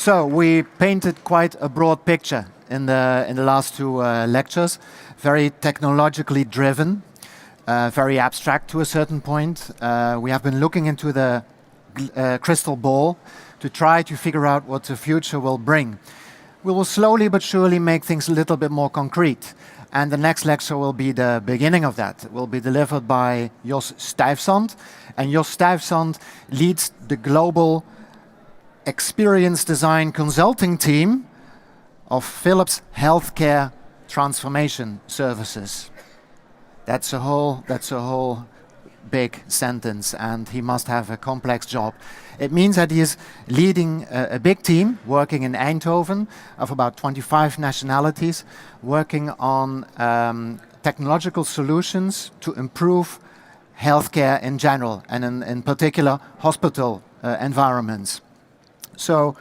So we painted quite a broad picture in the last two lectures, very technologically driven, very abstract to a certain point. We have been looking into the crystal ball to try to figure out what the future will bring. We will slowly but surely make things a little bit more concrete. And the next lecture will be the beginning of that. It will be delivered by Jos Stuyfzand. And Jos Stuyfzand leads the global experience design consulting team of Philips Healthcare Transformation Services. That's a whole big sentence, and he must have a complex job. It means that he is leading a big team working in Eindhoven of about 25 nationalities, working on technological solutions to improve healthcare in general, and in particular hospital environments. So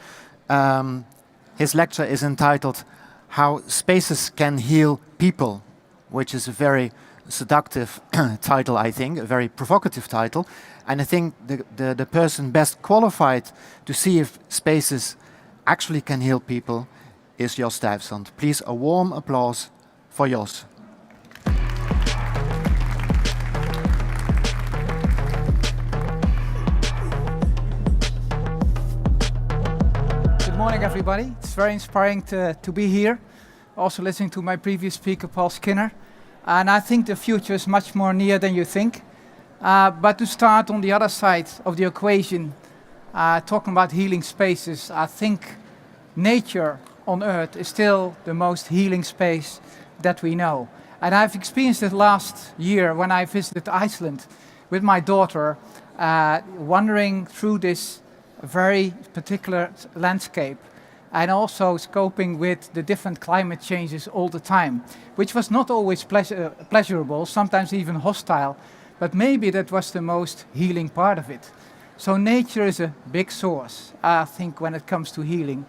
his lecture is entitled How Spaces Can Heal People, which is a very seductive title, I think, a very provocative title. And I think the person best qualified to see if spaces actually can heal people is Jos Stuyfzand. Please, a warm applause for Jos. Good morning, everybody. It's very inspiring to be here. Also listening to my previous speaker, Paul Skinner. And I think the future is much more near than you think. But to start on the other side of the equation, talking about healing spaces, I think nature on Earth is still the most healing space that we know. And I've experienced it last year when I visited Iceland with my daughter, wandering through this very particular landscape, and also scoping with the different climate changes all the time, which was not always pleasurable, sometimes even hostile, but maybe that was the most healing part of it. So nature is a big source, I think, when it comes to healing.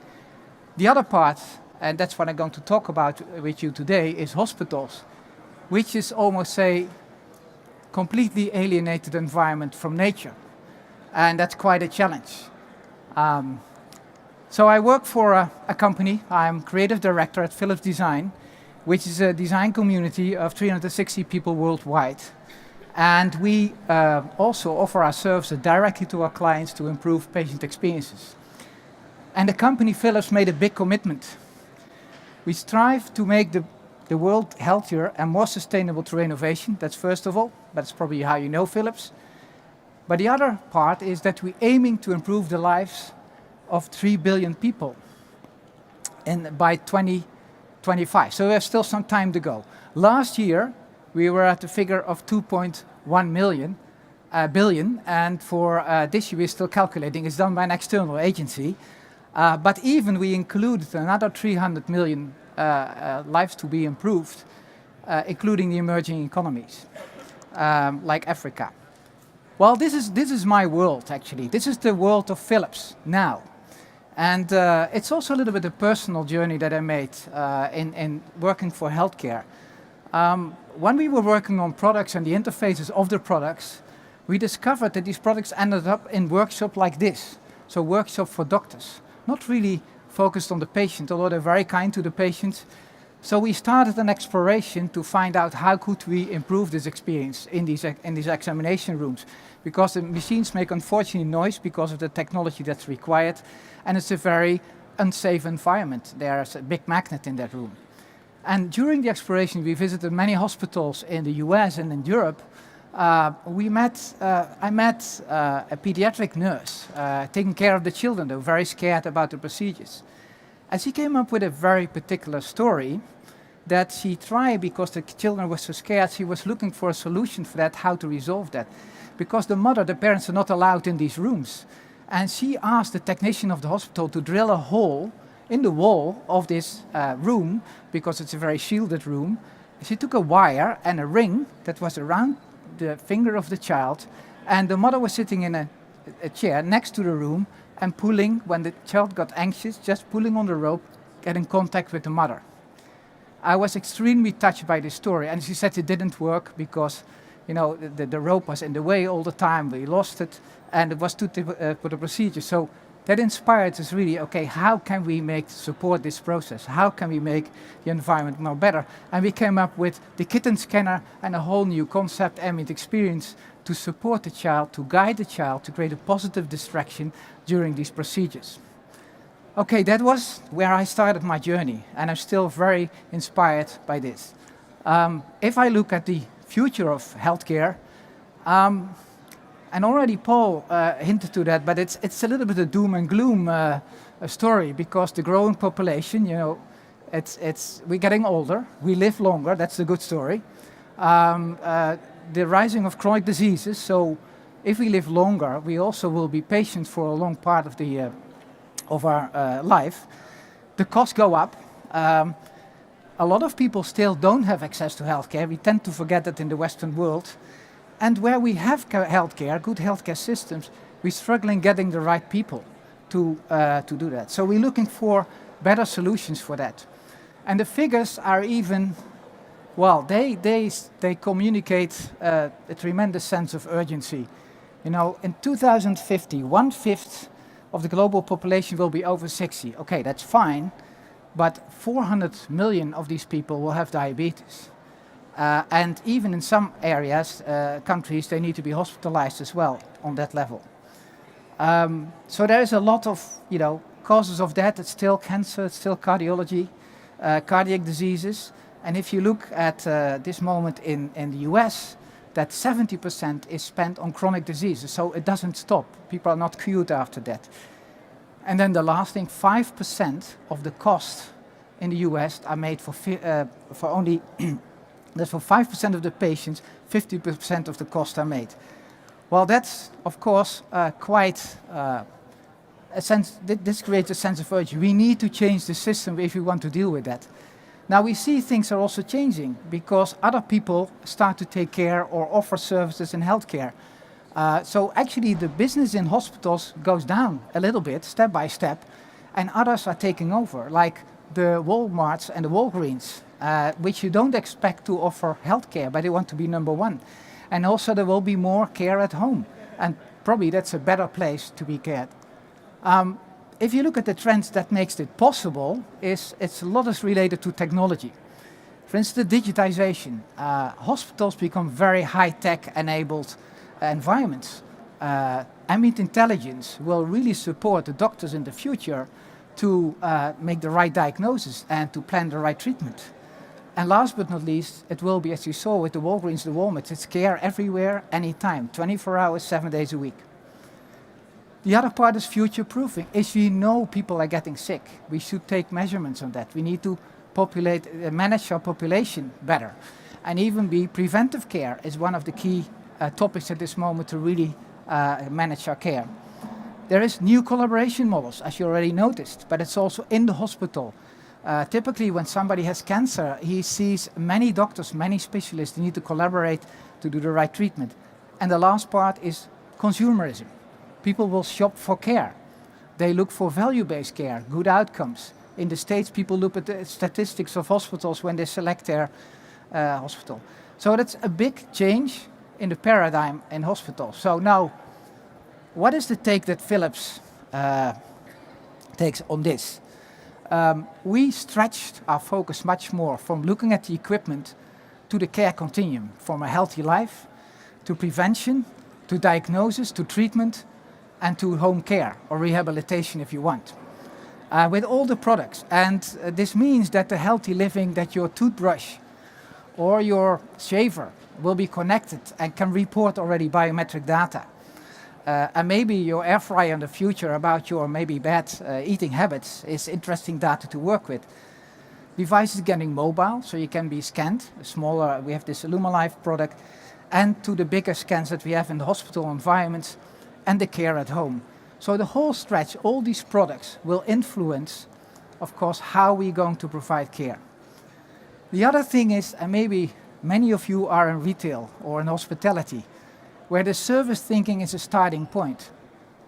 The other part, and that's what I'm going to talk about with you today, is hospitals, which is almost a completely alienated environment from nature. And that's quite a challenge. So I work for a company. I'm creative director at Philips Design, which is a design community of 360 people worldwide. And we also offer our services directly to our clients to improve patient experiences. And the company Philips made a big commitment. We strive to make the world healthier and more sustainable through innovation. That's first of all. That's probably how you know Philips. But the other part is that we're aiming to improve the lives of 3 billion people by 2025. So we have still some time to go. Last year, we were at the figure of 2.1 billion, and for this year we're still calculating. It's done by an external agency. But even we included another 300 million lives to be improved, including the emerging economies, like Africa. Well, this is my world, actually. This is the world of Philips now. And it's also a little bit a personal journey that I made in working for healthcare. When we were working on products and the interfaces of the products, we discovered that these products ended up in workshops like this. So workshop for doctors, not really focused on the patient, although they're very kind to the patients. So we started an exploration to find out how could we improve this experience in these examination rooms, because the machines make unfortunately noise because of the technology that's required, and it's a very unsafe environment. There's a big magnet in that room. And during the exploration, we visited many hospitals in the US and in Europe. I met a pediatric nurse taking care of the children. They were very scared about the procedures. And she came up with a very particular story that she tried, because the children were so scared, she was looking for a solution for that, how to resolve that. Because the parents are not allowed in these rooms. And she asked the technician of the hospital to drill a hole in the wall of this room, because it's a very shielded room. She took a wire and a ring that was around the finger of the child, and the mother was sitting in a chair next to the room and pulling, when the child got anxious, just pulling on the rope, get in contact with the mother. I was extremely touched by this story, and she said it didn't work because, you know, the rope was in the way all the time. We lost it, and it was too for the procedure. So that inspired us really, okay, how can we support this process? How can we make the environment more better? And we came up with the kitten scanner and a whole new concept, ambient experience, to support the child, to guide the child, to create a positive distraction during these procedures. Okay, that was where I started my journey, and I'm still very inspired by this. If I look at the future of healthcare, and already Paul hinted to that, but it's a little bit a doom and gloom story, because the growing population, you know, we're getting older, we live longer, that's a good story. The rising of chronic diseases, so if we live longer, we also will be patient for a long part of our life. The costs go up. A lot of people still don't have access to healthcare. We tend to forget that in the Western world. And where we have healthcare, good healthcare systems, we're struggling getting the right people to do that. So we're looking for better solutions for that. And the figures are even, well, they communicate a tremendous sense of urgency. You know, in 2050, 1/5 of the global population will be over 60. Okay, that's fine, but 400 million of these people will have diabetes. And even in some areas, countries, they need to be hospitalized as well on that level. So there is a lot of, you know, causes of that. It's still cancer, it's still cardiology, cardiac diseases. And if you look at this moment in the US, that 70% is spent on chronic diseases. So it doesn't stop. People are not cured after that. And then the last thing, 5% of the cost in the US are made for only, that's for 5% of the patients, 50% of the costs are made. Well, that's, of course, quite a sense, this creates a sense of urgency. We need to change the system if we want to deal with that. Now we see things are also changing because other people start to take care or offer services in healthcare. So actually the business in hospitals goes down a little bit, step by step, and others are taking over, like the Walmarts and the Walgreens, which you don't expect to offer healthcare, but they want to be number one. And also there will be more care at home, and probably that's a better place to be cared. If you look at the trends that makes it possible, it's a lot is related to technology. For instance, digitization. Hospitals become very high-tech enabled environments. Ambient intelligence will really support the doctors in the future to make the right diagnosis and to plan the right treatment. And last but not least, it will be, as you saw with the Walgreens, the Walmarts, it's care everywhere, anytime, 24 hours, 7 days a week. The other part is future-proofing. If we know people are getting sick, we should take measurements on that. We need to manage our population better. And even preventive care is one of the key topics at this moment to really manage our care. There is new collaboration models, as you already noticed, but it's also in the hospital. Typically, when somebody has cancer, he sees many doctors, many specialists. They need to collaborate to do the right treatment. And the last part is consumerism. People will shop for care. They look for value-based care, good outcomes. In the States, people look at the statistics of hospitals when they select their hospital. So that's a big change in the paradigm in hospitals. So now, what is the take that Philips takes on this? We stretched our focus much more from looking at the equipment to the care continuum, from a healthy life to prevention, to diagnosis, to treatment, and to home care or rehabilitation if you want, with all the products. And this means that the healthy living, that your toothbrush or your shaver will be connected and can report already biometric data. And maybe your air fryer in the future about your maybe bad eating habits is interesting data to work with. Devices getting mobile, so you can be scanned. Smaller, we have this IllumaLife product, and to the bigger scans that we have in the hospital environments and the care at home. So the whole stretch, all these products will influence, of course, how we're going to provide care. The other thing is, and maybe many of you are in retail or in hospitality, where the service thinking is a starting point.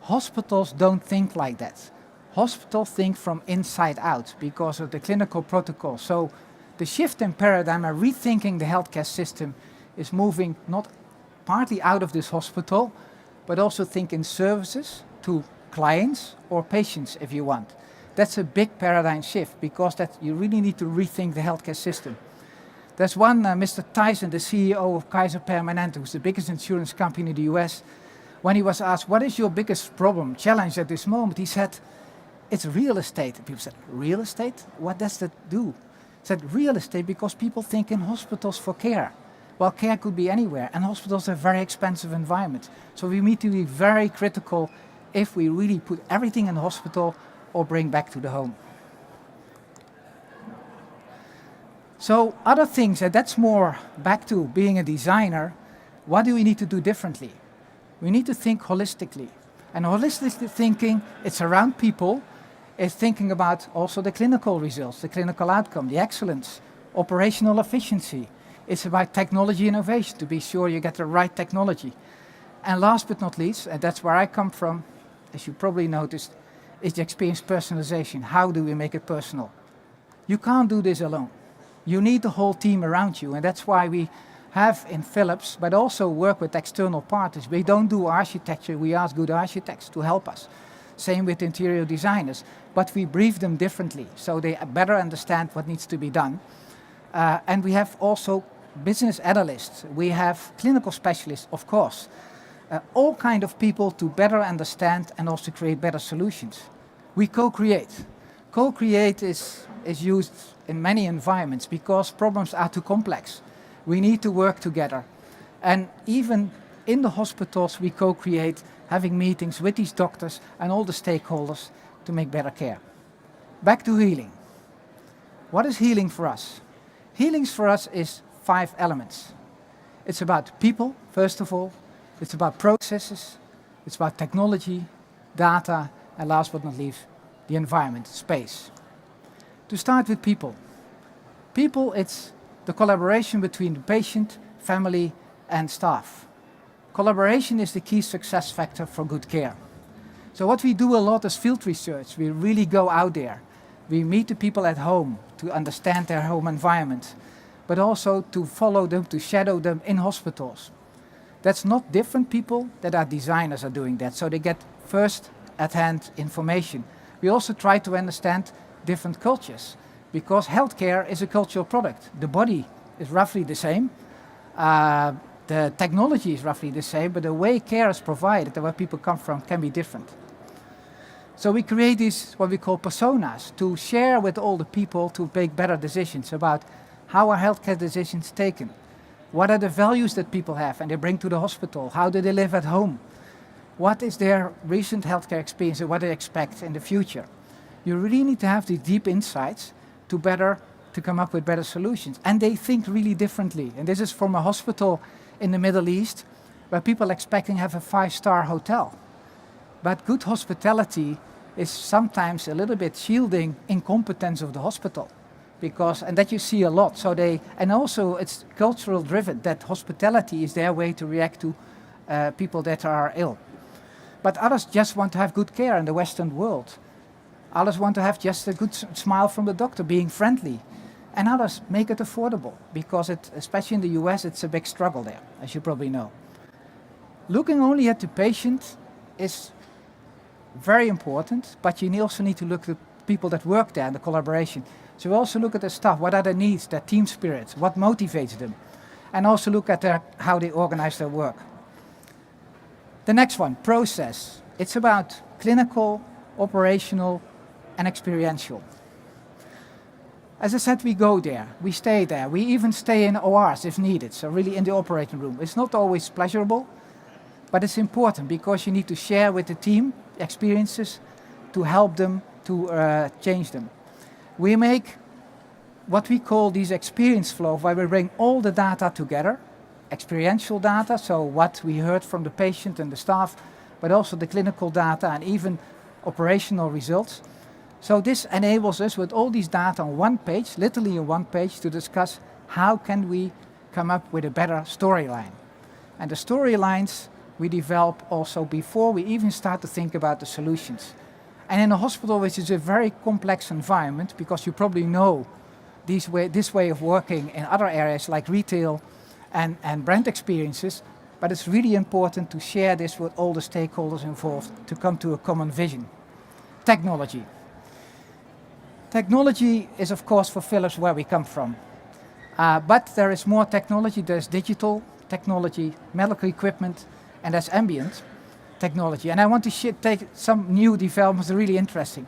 Hospitals don't think like that. Hospitals think from inside out because of the clinical protocol. So the shift in paradigm and rethinking the healthcare system is moving not partly out of this hospital, but also think in services to clients or patients if you want. That's a big paradigm shift because that you really need to rethink the healthcare system. There's one, Mr. Tyson, the CEO of Kaiser Permanente, who's the biggest insurance company in the US. When he was asked, what is your biggest problem, challenge at this moment? He said, it's real estate. And people said, real estate? What does that do? He said, real estate because people think in hospitals for care. Well, care could be anywhere, and hospitals are very expensive environments. So we need to be very critical if we really put everything in the hospital or bring back to the home. So other things, and that's more back to being a designer, what do we need to do differently? We need to think holistically. And holistic thinking, it's around people, it's thinking about also the clinical results, the clinical outcome, the excellence, operational efficiency. It's about technology innovation, to be sure you get the right technology. And last but not least, and that's where I come from, as you probably noticed, is the experience personalization. How do we make it personal? You can't do this alone. You need the whole team around you, and that's why we have in Philips, but also work with external parties. We don't do architecture, we ask good architects to help us. Same with interior designers, but we brief them differently, so they better understand what needs to be done. And we have also business analysts, we have clinical specialists, of course. All kind of people to better understand and also create better solutions. We co-create. Co-create is used in many environments because problems are too complex. We need to work together. And even in the hospitals, we co-create, having meetings with these doctors and all the stakeholders to make better care. Back to healing. What is healing for us? Healing for us is 5 elements. It's about people, first of all. It's about processes. It's about technology, data, and last but not least, the environment, space. To start with people. People, it's the collaboration between the patient, family, and staff. Collaboration is the key success factor for good care. So what we do a lot is field research. We really go out there. We meet the people at home to understand their home environment, but also to follow them, to shadow them in hospitals. That's not different people that are designers are doing that, so they get first at hand information. We also try to understand different cultures, because healthcare is a cultural product. The body is roughly the same, the technology is roughly the same, but the way care is provided and where people come from can be different. So we create these, what we call personas, to share with all the people to make better decisions about how are healthcare decisions taken. What are the values that people have and they bring to the hospital? How do they live at home? What is their recent healthcare experience and what they expect in the future? You really need to have these deep insights to come up with better solutions. And they think really differently. And this is from a hospital in the Middle East where people expecting to have a 5-star hotel. But good hospitality is sometimes a little bit shielding incompetence of the hospital. And that you see a lot. And also it's cultural driven, that hospitality is their way to react to people that are ill. But others just want to have good care in the Western world. Others want to have just a good smile from the doctor, being friendly. And others make it affordable, because especially in the US, it's a big struggle there, as you probably know. Looking only at the patient is very important, but you also need to look at the people that work there and the collaboration. So we also look at the staff, what are their needs, their team spirit, what motivates them, and also look at how they organize their work. The next one, process. It's about clinical, operational, and experiential. As I said, we go there, we stay there, we even stay in ORs if needed, so really in the operating room. It's not always pleasurable, but it's important because you need to share with the team experiences to help them to change them. We make what we call these experience flow, where we bring all the data together, experiential data, so what we heard from the patient and the staff, but also the clinical data and even operational results. So this enables us with all these data on one page, literally on one page, to discuss how can we come up with a better storyline. And the storylines we develop also before we even start to think about the solutions. And in a hospital, which is a very complex environment, because you probably know this way of working in other areas like retail and brand experiences, but it's really important to share this with all the stakeholders involved to come to a common vision. Technology. Technology is, of course, for Philips where we come from. But there is more technology. There's digital technology, medical equipment, and there's ambient technology. And I want to take some new developments that are really interesting.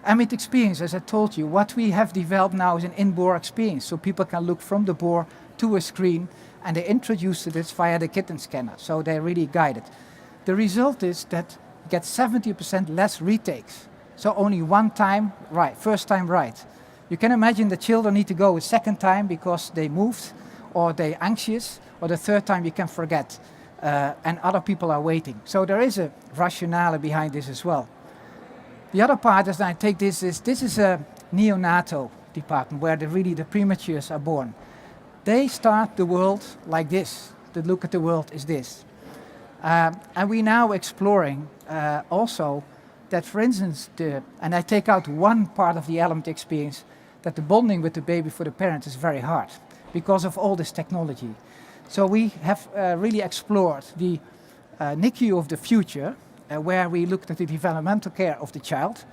Ambient experience, as I told you, what we have developed now is an in-bore experience. So people can look from the bore to a screen, and they introduce this via the kitten scanner. So they're really guided. The result is that you get 70% less retakes. So only one time right, first time right. You can imagine the children need to go a second time because they moved, or they're anxious, or the third time you can forget, and other people are waiting. So there is a rationale behind this as well. The other part, as I take this is a neonatal department where the prematures are born. They start the world like this. The look at the world is this. And we're now exploring also that, for instance, and I take out one part of the element experience, that the bonding with the baby for the parent is very hard because of all this technology. So we have really explored the NICU of the future, where we looked at the developmental care of the child,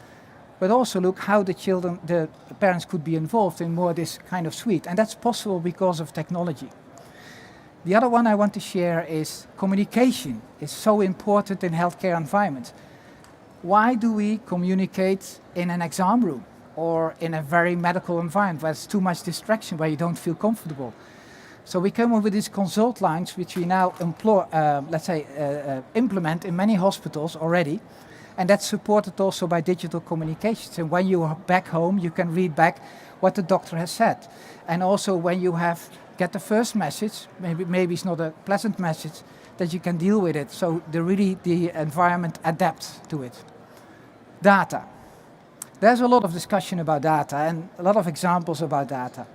but also look how the parents could be involved in more this kind of suite. And that's possible because of technology. The other one I want to share is communication is so important in healthcare environments. Why do we communicate in an exam room or in a very medical environment where there's too much distraction, where you don't feel comfortable? So we came up with these consult lines, which we now implement in many hospitals already. And that's supported also by digital communications. And when you are back home, you can read back what the doctor has said. And also when you get the first message, maybe it's not a pleasant message, that you can deal with it. So the environment adapts to it. Data. There's a lot of discussion about data and a lot of examples about data.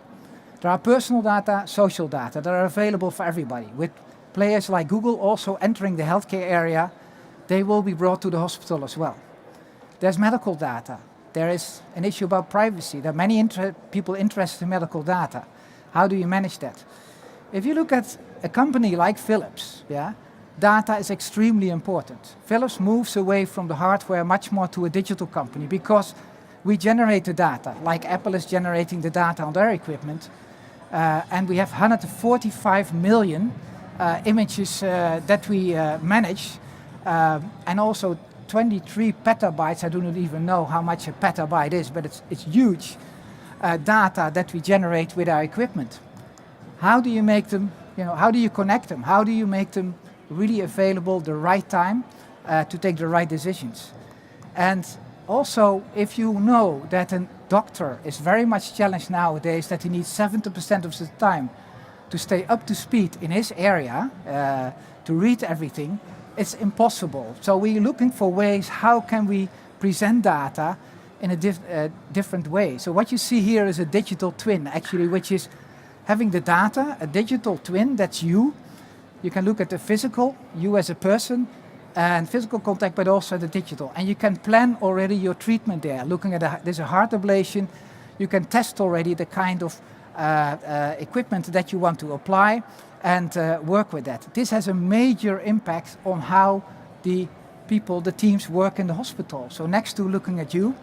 There are personal data, social data that are available for everybody. With players like Google also entering the healthcare area, they will be brought to the hospital as well. There's medical data. There is an issue about privacy. There are many people interested in medical data. How do you manage that? If you look at a company like Philips, data is extremely important. Philips moves away from the hardware much more to a digital company because we generate the data, like Apple is generating the data on their equipment. And we have 145 million images that we manage, and also 23 petabytes. I do not even know how much a petabyte is, but it's huge data that we generate with our equipment. How do you make them, how do you connect them? How do you make them really available the right time to take the right decisions? And also, if you know that a doctor is very much challenged nowadays, that he needs 70% of the time to stay up to speed in his area, to read everything, it's impossible. So we're looking for ways, how can we present data in a different way? So what you see here is a digital twin, actually, which is having the data, a digital twin, that's you. You can look at the physical, you as a person, and physical contact, but also the digital. And you can plan already your treatment there. Looking at there's a heart ablation, you can test already the kind of equipment that you want to apply and work with that. This has a major impact on how the teams work in the hospital. So next to looking at you,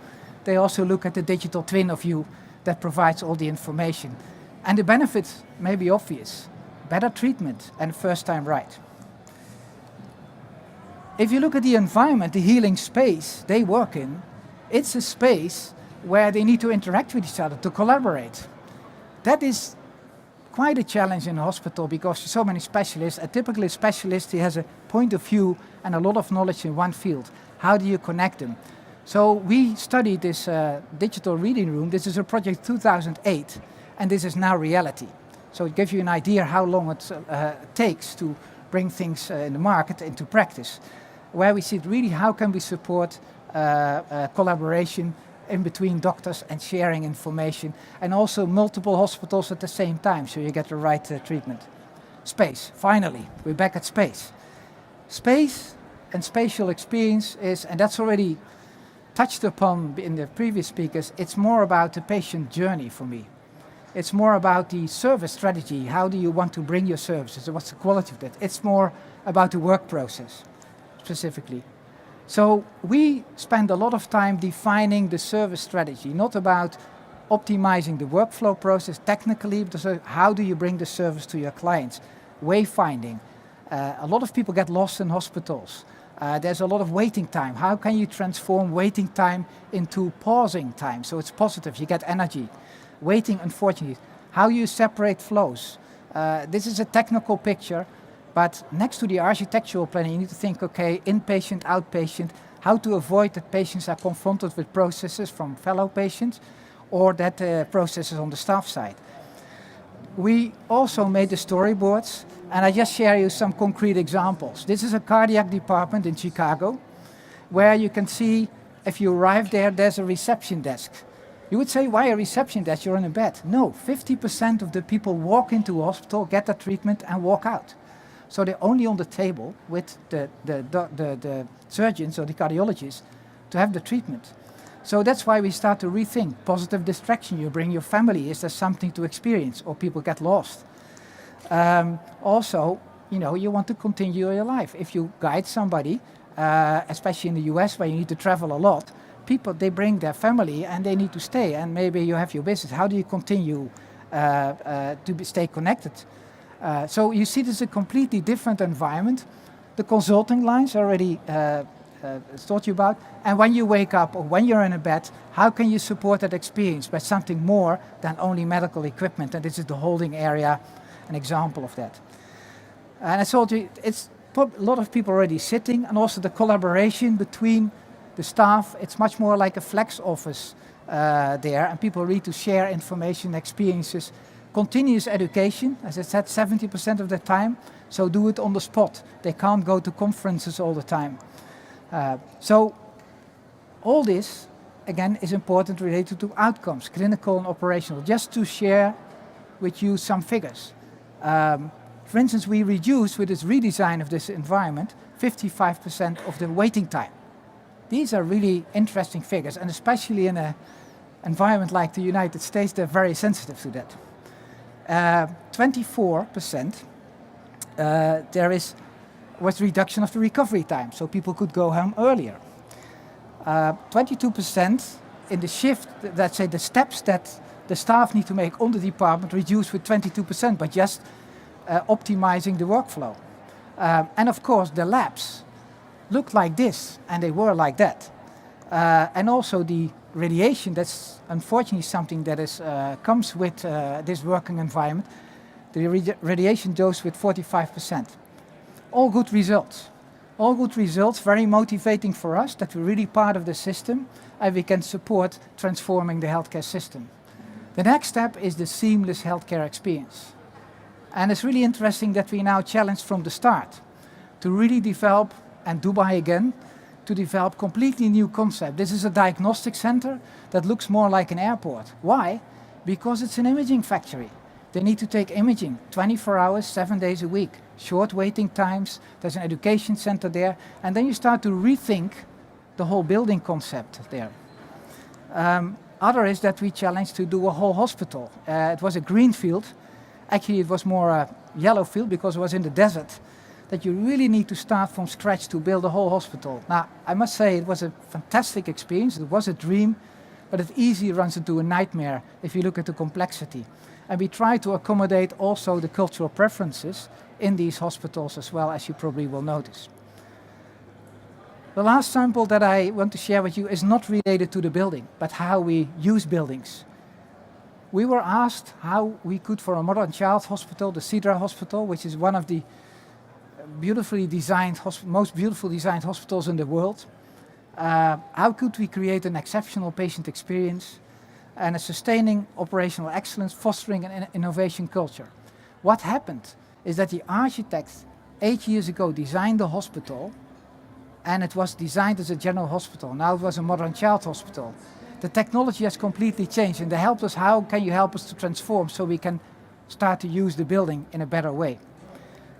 they also look at the digital twin of you that provides all the information. And the benefits may be obvious. Better treatment and first time right. If you look at the environment, the healing space they work in, it's a space where they need to interact with each other, to collaborate. That is quite a challenge in a hospital because so many specialists, typically a specialist, he has a point of view and a lot of knowledge in one field. How do you connect them? So we studied this digital reading room. This is a project 2008, and this is now reality. So it gives you an idea how long it takes to bring things in the market into practice, where we see really how can we support collaboration in between doctors and sharing information, and also multiple hospitals at the same time, so you get the right treatment. Space, finally, we're back at space. Space and spatial experience is, and that's already touched upon in the previous speakers, it's more about the patient journey for me. It's more about the service strategy. How do you want to bring your services? What's the quality of that? It's more about the work process, specifically. So we spend a lot of time defining the service strategy, not about optimizing the workflow process technically, but also how do you bring the service to your clients? Wayfinding. A lot of people get lost in hospitals. There's a lot of waiting time. How can you transform waiting time into pausing time? So it's positive, you get energy. Waiting, unfortunately. How you separate flows. This is a technical picture, but next to the architectural planning, you need to think, okay, inpatient, outpatient, how to avoid that patients are confronted with processes from fellow patients, or that processes on the staff side. We also made the storyboards, and I just share you some concrete examples. This is a cardiac department in Chicago, where you can see, if you arrive there, there's a reception desk. You would say, why a reception desk? You're in a bed. No, 50% of the people walk into a hospital, get their treatment, and walk out. So they're only on the table with the surgeons or the cardiologists to have the treatment. So that's why we start to rethink positive distraction. You bring your family. Is there something to experience, or people get lost? Also, you want to continue your life. If you guide somebody, especially in the US where you need to travel a lot, people, they bring their family and they need to stay, and maybe you have your business. How do you continue to stay connected? So you see, this is a completely different environment. The consulting lines already taught you about. And when you wake up or when you're in a bed, how can you support that experience by something more than only medical equipment? And this is the holding area, an example of that. And I told you, it's a lot of people already sitting, and also the collaboration between the staff. It's much more like a flex office there, and people need to share information, experiences. Continuous education, as I said, 70% of the time, so do it on the spot. They can't go to conferences all the time. So all this, again, is important related to outcomes, clinical and operational. Just to share with you some figures. For instance, we reduced, with this redesign of this environment, 55% of the waiting time. These are really interesting figures, and especially in an environment like the United States, they're very sensitive to that. 24%, there was reduction of the recovery time, so people could go home earlier. 22% in the shift, let's say the steps that the staff need to make on the department, reduced with 22%, but just optimizing the workflow. And of course, the labs looked like this, and they were like that. And also the radiation, that's unfortunately something that comes with this working environment. The radiation dose with 45%. All good results. All good results, very motivating for us that we're really part of the system and we can support transforming the healthcare system. The next step is the seamless healthcare experience. And it's really interesting that we now challenged from the start to really develop, and Dubai again, to develop completely new concept. This is a diagnostic center that looks more like an airport. Why? Because it's an imaging factory. They need to take imaging 24 hours, 7 days a week. Short waiting times, there's an education center there, and then you start to rethink the whole building concept there. Other is that we challenged to do a whole hospital. It was a green field. Actually, it was more a yellow field because it was in the desert. That you really need to start from scratch to build a whole hospital. Now, I must say it was a fantastic experience. It was a dream, but it easily runs into a nightmare if you look at the complexity. And we try to accommodate also the cultural preferences in these hospitals as well, as you probably will notice. The last sample that I want to share with you is not related to the building, but how we use buildings. We were asked how we could, for a modern child hospital, the Sidra Hospital, which is one of the beautifully designed, most beautiful designed hospitals in the world, how could we create an exceptional patient experience and a sustaining operational excellence, fostering an innovation culture? What happened is that the architect 8 years ago designed the hospital, and it was designed as a general hospital. Now it was a modern child hospital. The technology has completely changed, and they helped us. How can you help us to transform so we can start to use the building in a better way?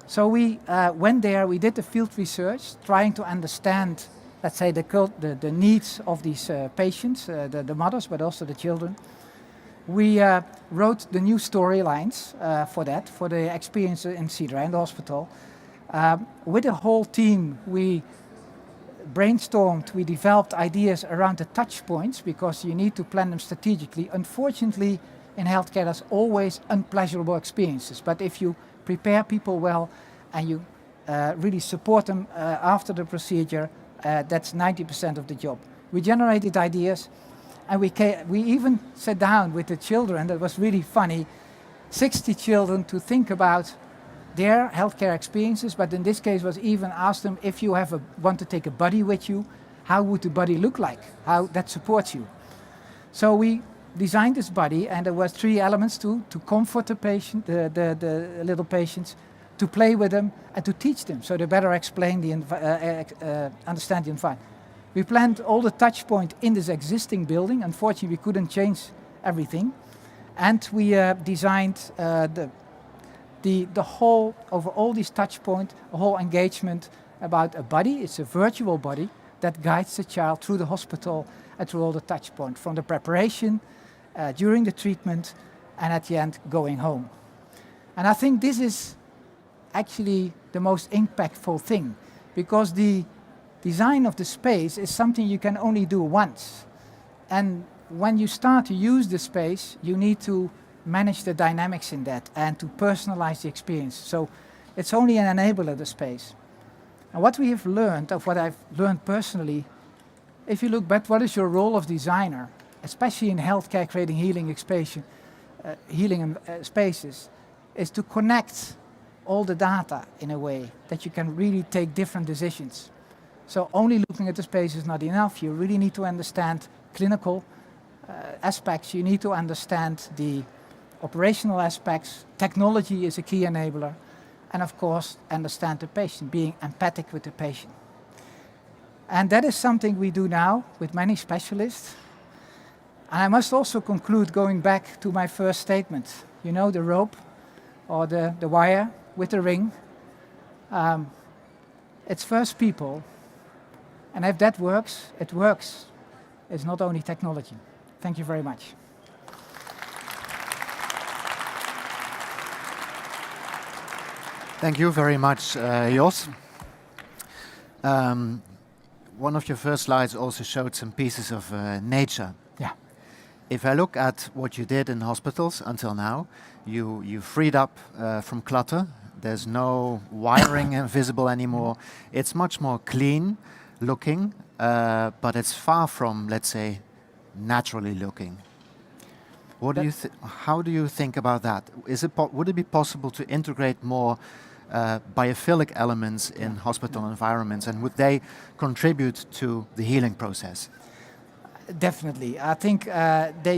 So we went there, we did the field research, trying to understand, let's say, the needs of these patients, the mothers, but also the children. We wrote the new storylines for that, for the experience in Cedar and the hospital. With the whole team, we brainstormed, we developed ideas around the touch points because you need to plan them strategically. Unfortunately, in healthcare, there's always unpleasurable experiences. But if you prepare people well and you really support them after the procedure, that's 90% of the job. We generated ideas, and we even sat down with the children. That was really funny. 60 children to think about their healthcare experiences, but in this case was even asked them, if you want to take a buddy with you, how would the buddy look like? How that supports you. So we designed this buddy, and there was 3 elements to comfort the patient, the little patients, to play with them, and to teach them, so they better explain understand the environment. We planned all the touch points in this existing building. Unfortunately, we couldn't change everything. And we designed the whole, over all these touch points, a whole engagement about a buddy. It's a virtual buddy that guides the child through the hospital and through all the touch points, from the preparation, during the treatment, and at the end, going home. And I think this is actually the most impactful thing, because the design of the space is something you can only do once. And when you start to use the space, you need to manage the dynamics in that and to personalize the experience. So it's only an enabler, the space. And what we have learned, of what I've learned personally, if you look back, what is your role of designer, especially in healthcare, creating healing spaces, is to connect all the data in a way that you can really take different decisions. So only looking at the space is not enough. You really need to understand clinical aspects. You need to understand the operational aspects. Technology is a key enabler. And of course, understand the patient, being empathic with the patient. And that is something we do now with many specialists. And I must also conclude going back to my first statement. You know, the rope or the wire with the ring. It's first people. And if that works, it works. It's not only technology. Thank you very much. Thank you very much, Jos. One of your first slides also showed some pieces of nature. Yeah. If I look at what you did in hospitals until now, you freed up from clutter. There's no wiring visible anymore. It's much more clean looking, but it's far from, let's say, naturally looking. How do you think about that? Would it be possible to integrate more biophilic elements in hospital environments, and would they contribute to the healing process? Definitely. I think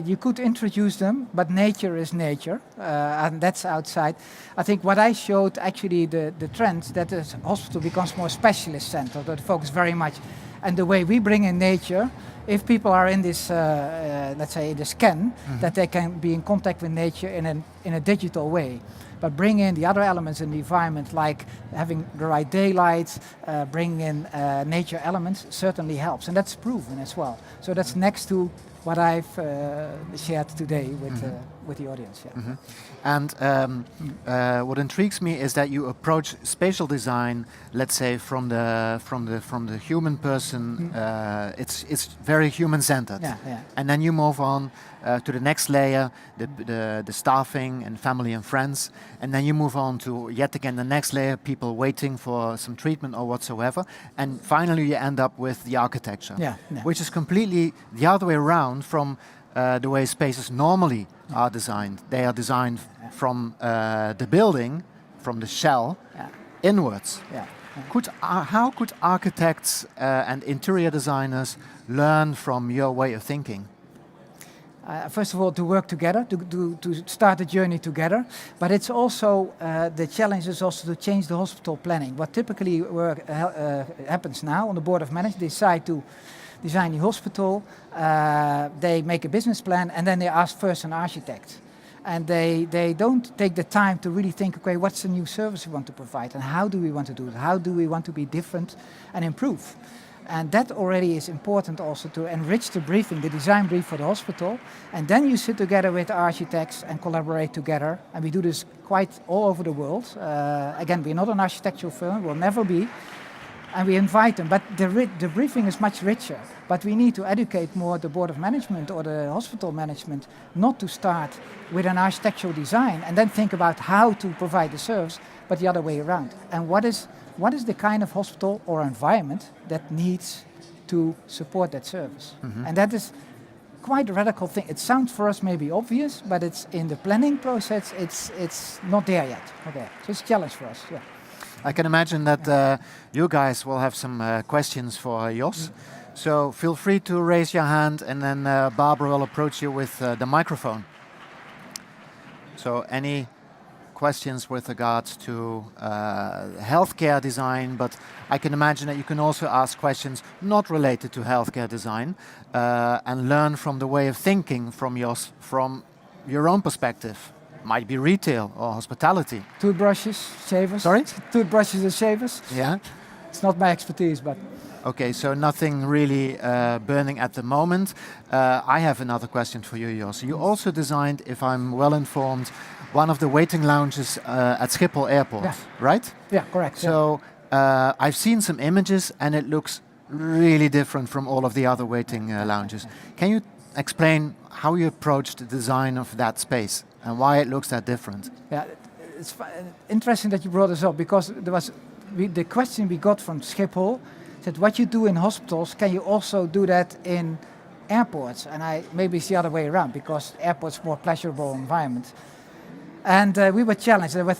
you could introduce them, but nature is nature, and that's outside. I think what I showed, actually the trend that the hospital becomes more specialist center, that focus very much. And the way we bring in nature, if people are in this, let's say, the scan, that they can be in contact with nature in a digital way. But bring in the other elements in the environment, like having the right daylight, bringing in nature elements, certainly helps. And that's proven as well. So that's next to what I've shared today with the audience. Yeah. And what intrigues me is that you approach spatial design, let's say, from the human person. It's very human-centered. Yeah, yeah. And then you move on to the next layer, the staffing and family and friends. And then you move on to, yet again, the next layer, people waiting for some treatment or whatsoever. And finally, you end up with the architecture, which is completely the other way around from the way spaces normally are designed. They are designed from the building, from the shell, inwards. Yeah. How could architects and interior designers learn from your way of thinking? First of all, to work together, to start a journey together. But it's also, the challenge is also to change the hospital planning. What typically happens now on the board of management, they decide to design the hospital, they make a business plan, and then they ask first an architect. And they don't take the time to really think, okay, what's the new service we want to provide, and how do we want to do it? How do we want to be different and improve? And that already is important also to enrich the briefing, the design brief for the hospital. And then you sit together with architects and collaborate together. And we do this quite all over the world. Again, we're not an architectural firm, we'll never be. And we invite them, but the briefing is much richer. But we need to educate more the board of management or the hospital management not to start with an architectural design and then think about how to provide the service, but the other way around. And what is the kind of hospital or environment that needs to support that service? Mm-hmm. And that is quite a radical thing. It sounds for us maybe obvious, but it's in the planning process, it's not there yet. Okay. So it's a challenge for us, yeah. I can imagine that you guys will have some questions for Jos. So feel free to raise your hand and then Barbara will approach you with the microphone. So any questions with regards to healthcare design, but I can imagine that you can also ask questions not related to healthcare design and learn from the way of thinking from Jos from your own perspective. Might be retail or hospitality. Toothbrushes, shavers. Sorry? Toothbrushes and shavers. Yeah. It's not my expertise, but... Okay, so nothing really burning at the moment. I have another question for you, Jos. You also designed, if I'm well informed, one of the waiting lounges at Schiphol Airport, yeah. Right? Yeah, correct. So I've seen some images and it looks really different from all of the other waiting lounges. Can you explain how you approached the design of that space and why it looks that different? Yeah, it's interesting that you brought this up because there was the question we got from Schiphol said, what you do in hospitals, can you also do that in airports? And maybe it's the other way around because airports more pleasurable environment. And we were challenged. They were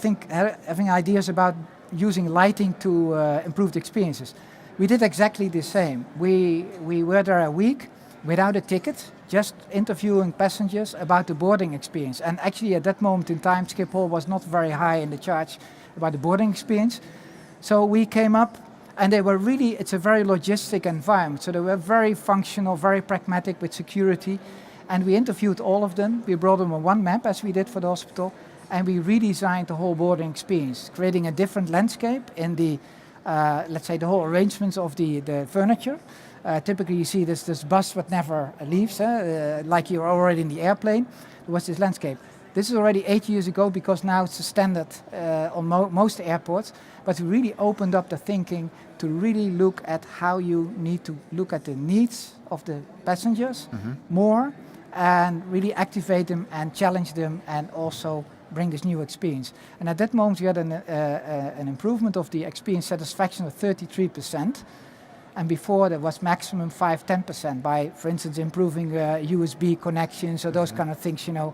having ideas about using lighting to improve the experiences. We did exactly the same. We were there a week without a ticket, just interviewing passengers about the boarding experience. And actually at that moment in time, Schiphol was not very high in the charge about the boarding experience. So we came up and they were really, it's a very logistic environment. So they were very functional, very pragmatic with security. And we interviewed all of them. We brought them on one map as we did for the hospital. And we redesigned the whole boarding experience, creating a different landscape in the, let's say, the whole arrangements of the furniture. Typically you see this bus that never leaves, like you're already in the airplane. There was this landscape. This is already 8 years ago because now it's a standard on most airports. But we really opened up the thinking to really look at how you need to look at the needs of the passengers more and really activate them and challenge them and also bring this new experience. And at that moment we had an improvement of the experience satisfaction of 33%. And before there was maximum 5-10% by, for instance, improving USB connections or those kind of things, you know.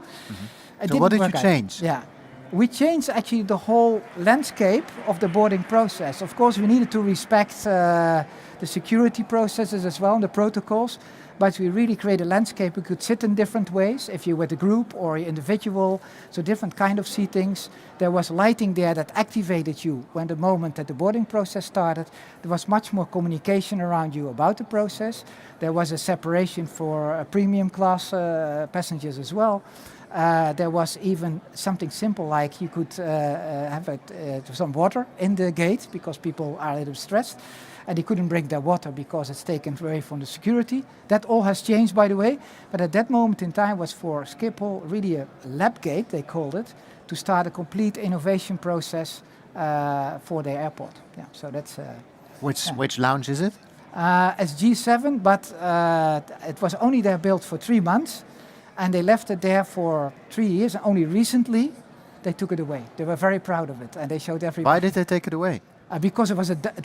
So what did you change? Yeah, we changed actually the whole landscape of the boarding process. Of course, we needed to respect the security processes as well and the protocols, but we really created a landscape. We could sit in different ways if you were the group or individual, so different kind of seatings. There was lighting there that activated you when the moment that the boarding process started. There was much more communication around you about the process. There was a separation for premium class passengers as well. There was even something simple like you could have some water in the gate because people are a little stressed and they couldn't bring their water because it's taken away from the security. That all has changed, by the way, but at that moment in time was for Schiphol really a lab gate, they called it, to start a complete innovation process for their airport. Yeah, so that's... Which lounge is it? It's G7, but it was only there built for 3 months. And they left it there for 3 years. And only recently, they took it away. They were very proud of it, and they showed everybody. Why did they take it away? Because it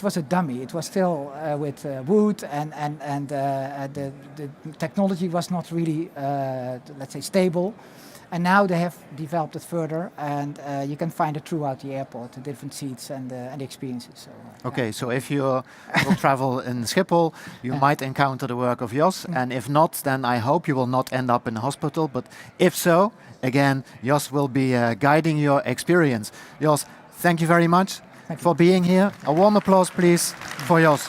was a dummy. It was still with wood, and the technology was not really, let's say, stable. And now they have developed it further, and you can find it throughout the airport, the different seats and the experiences. So, okay, so if you will travel in Schiphol, you might encounter the work of Jos, and if not, then I hope you will not end up in a hospital. But if so, again, Jos will be guiding your experience. Jos, thank you very much for being here. A warm applause, please, for Jos.